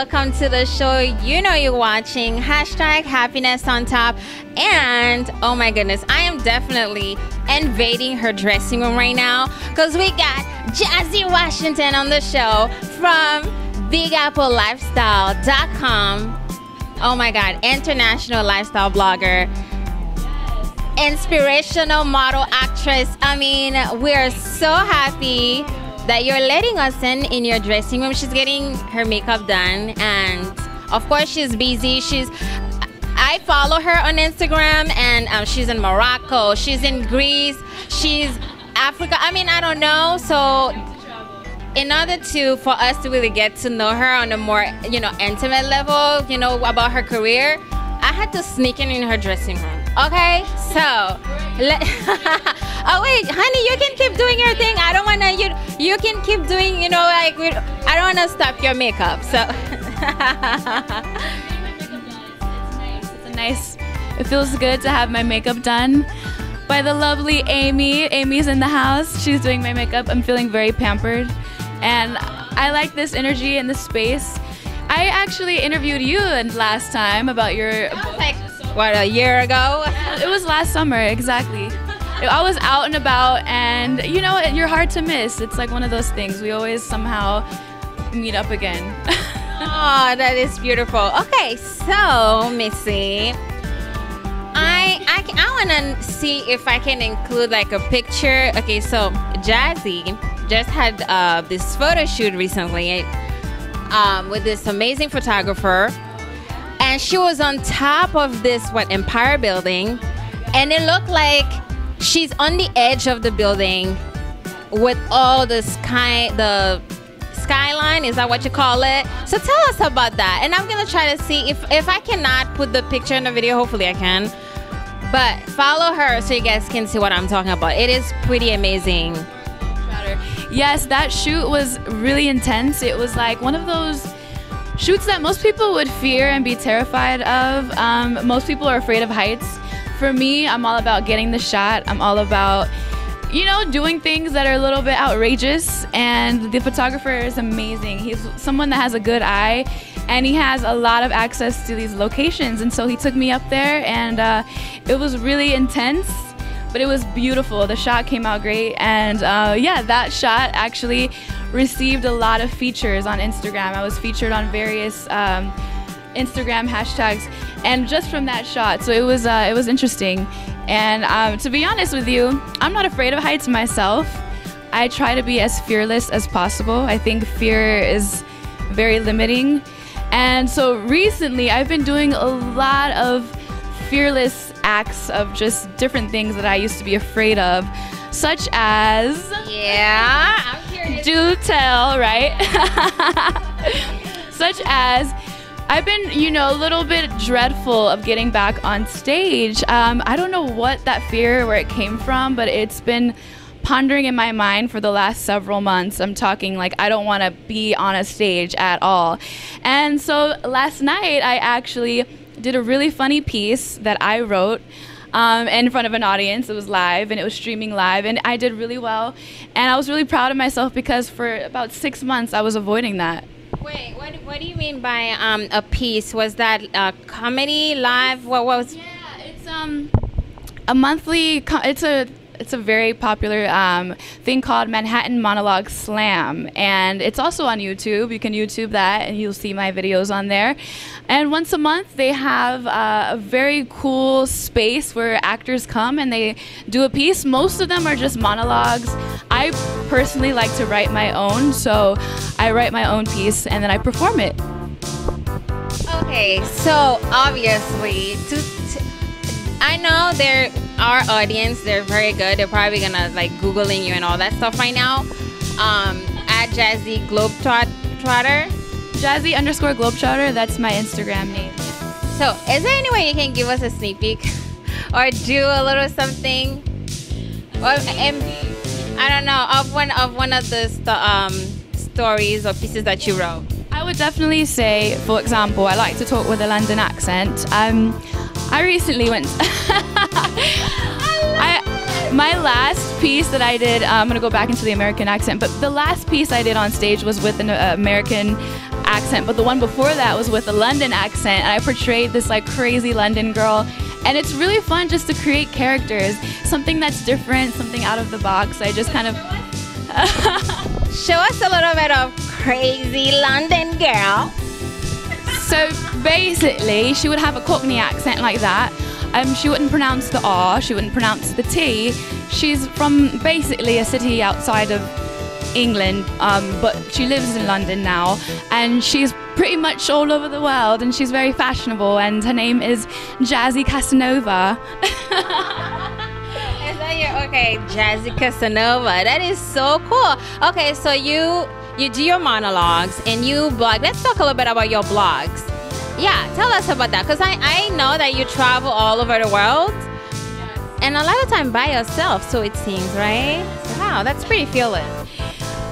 welcome to the show. You know you're watching hashtag happiness on top. And oh my goodness, I am definitely invading her dressing room right now because we got Jazzy Washington on the show from BigAppleLifestyle.com. Oh my God, international lifestyle blogger, inspirational model, actress. I mean, we're so happy that you're letting us in your dressing room. She's getting her makeup done, and of course she's busy. I follow her on Instagram, and she's in Morocco, she's in Greece, she's Africa. I mean, I don't know. So in order for us to really get to know her on a more, intimate level, about her career, I had to sneak in her dressing room. Okay, so oh wait, honey, you can keep doing your thing. I don't wanna you can keep doing, I don't wanna stop your makeup. So it's nice. It feels good to have my makeup done by the lovely Amy. Amy's in the house. She's doing my makeup. I'm feeling very pampered, and I like this energy and this space. I actually interviewed you last time about your book. What, a year ago? It was last summer, exactly. I was out and about, and you're hard to miss. It's like one of those things. We always somehow meet up again. Oh, that is beautiful. Okay, so Missy, I want to see if I can include like a picture. Okay, so Jazzy just had this photo shoot recently with this amazing photographer. And she was on top of this Empire building, and it looked like she's on the edge of the building with all the skyline. Is that what you call it? So tell us about that. And I'm gonna try to see if I cannot put the picture in the video. Hopefully I can. But follow her so you guys can see what I'm talking about. It is pretty amazing. Yes, that shoot was really intense. It was like one of those shoots that most people would fear and be terrified of. Most people are afraid of heights. For me, I'm all about getting the shot. I'm all about, doing things that are a little bit outrageous. And the photographer is amazing. He's someone that has a good eye, and he has a lot of access to these locations. And so he took me up there, and it was really intense, but it was beautiful. The shot came out great. And yeah, that shot actually received a lot of features on Instagram. I was featured on various Instagram hashtags, and just from that shot, so it was interesting. And to be honest with you, I'm not afraid of heights myself. I try to be as fearless as possible. I think fear is very limiting, and so recently I've been doing a lot of fearless acts of just different things that I used to be afraid of, such as do tell, right? Such as I've been, a little bit dreadful of getting back on stage. I don't know what that fear, where it came from, but it's been pondering in my mind for the last several months. I'm talking like I don't want to be on a stage at all. And so last night I actually did a really funny piece that I wrote in front of an audience. It was live, and it was streaming live, and I did really well. And I was really proud of myself because for about 6 months I was avoiding that. Wait, what do you mean by a piece? Was that comedy, live? What was? Yeah, it's a monthly. It's a very popular thing called Manhattan Monologue Slam, and it's also on YouTube. You can YouTube that, and you'll see my videos on there. And once a month, they have a very cool space where actors come and they do a piece. Most of them are just monologues. I personally like to write my own, so I write my own piece and then I perform it. Okay, so obviously, I know our audience, they're very good. They're probably gonna like Googling you and all that stuff right now. At Jazzy Globetrotter. Jazzy_Globetrotter, that's my Instagram name. So is there any way you can give us a sneak peek or do a little something? Or I don't know, of one of the stories or pieces that you wrote. I would definitely say, for example, I like to talk with a London accent. I recently went. My last piece that I did, I'm gonna go back into the American accent, but the last piece I did on stage was with an American accent, but the one before that was with a London accent, and I portrayed this like crazy London girl. And it's really fun just to create characters, something that's different, something out of the box. I just kind of show us a little bit of crazy London girl. So basically, she would have a Cockney accent like that. She wouldn't pronounce the R, she wouldn't pronounce the T. She's from basically a city outside of England, but she lives in London now, and she's pretty much all over the world, and she's very fashionable, and her name is Jazzy Casanova. Is that your, okay, Jazzy Casanova. That is so cool. Okay, so you do your monologues and you blog. Let's talk a little bit about your blogs. Yeah, tell us about that, because I know that you travel all over the world, and a lot of time by yourself, so it seems, right? Wow, that's pretty fearless.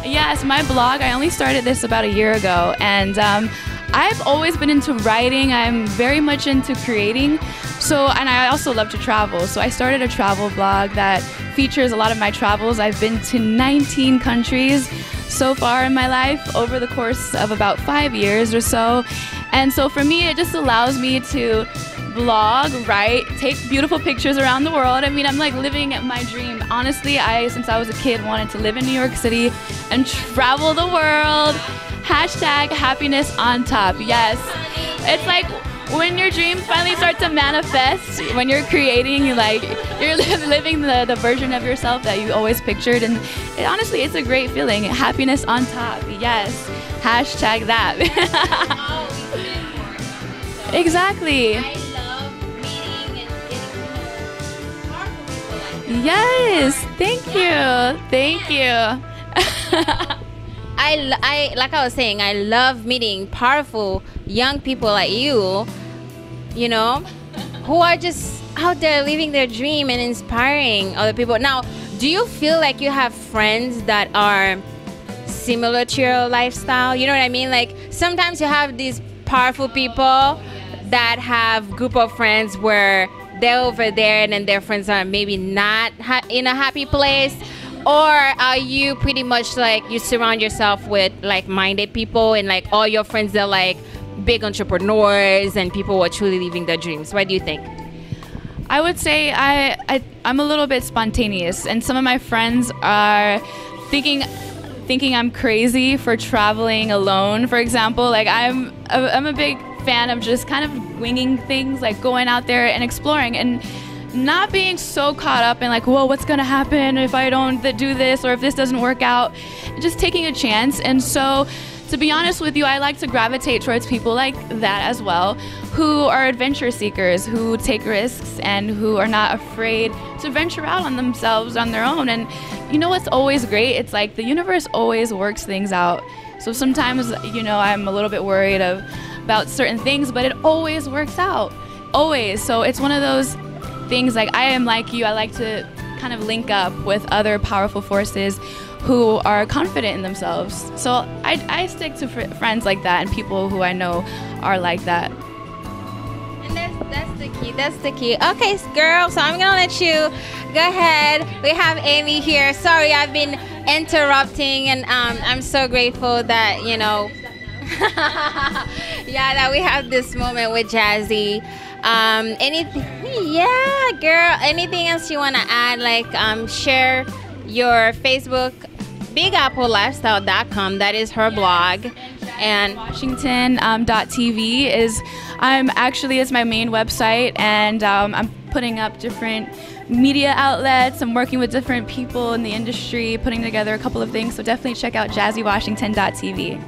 Yes, my blog, I only started this about a year ago, and I've always been into writing. I'm very much into creating, and I also love to travel. So I started a travel blog that features a lot of my travels. I've been to 19 countries so far in my life over the course of about 5 years or so. And so for me, it just allows me to blog, write, take beautiful pictures around the world. I mean, I'm like living my dream. Honestly, since I was a kid, wanted to live in New York City and travel the world. Hashtag happiness on top. Yes. It's like when your dreams finally start to manifest, when you're creating, you're living the version of yourself that you always pictured. And honestly, it's a great feeling. Happiness on top. Yes. Hashtag that. Exactly. I love meeting and getting to know powerful people like you. Yes, thank you, thank you. I like I was saying, I love meeting powerful young people like you know, who are just out there living their dream and inspiring other people. Now, do you feel like you have friends that are similar to your lifestyle? You know what I mean? Like sometimes you have these powerful people that have group of friends where they're over there and then their friends are maybe not in a happy place. Or are you pretty much like you surround yourself with like-minded people and like all your friends are like big entrepreneurs and people who are truly living their dreams? What do you think? I would say I'm a little bit spontaneous, and some of my friends are thinking I'm crazy for traveling alone, for example. Like I'm a big fan of just kind of winging things, like going out there and exploring and not being so caught up in like, whoa, what's gonna happen if I don't do this or if this doesn't work out. Just taking a chance. And so to be honest with you, I like to gravitate towards people like that as well, who are adventure seekers, who take risks and who are not afraid to venture out on themselves on their own. And you know what's always great? It's like the universe always works things out. So sometimes, I'm a little bit worried about certain things, but it always works out, always. So it's one of those things, like I am like you, I like to kind of link up with other powerful forces who are confident in themselves. So I stick to friends like that and people who I know are like that. And that's the key. Okay, girl, so I'm gonna let you go ahead. We have Amy here. Sorry, I've been interrupting, and I'm so grateful that, that we have this moment with Jazzy. Anything else you want to add? Like share your Facebook, BigAppleLifestyle.com. That is her blog. And Washington.tv is it's my main website, and I'm putting up different media outlets. I'm working with different people in the industry, putting together a couple of things. So definitely check out JazzyWashington.tv.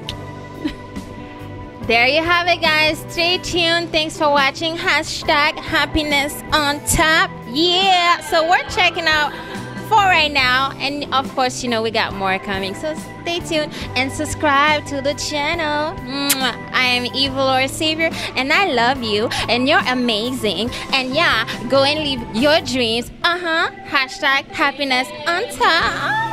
There you have it, guys. Stay tuned. Thanks for watching. Hashtag happiness on top. Yeah. So we're checking out 4 right now. And of course, we got more coming. So stay tuned and subscribe to the channel. I am Evil or Savior, and I love you. And you're amazing. And yeah, go and live your dreams. Hashtag happiness on top.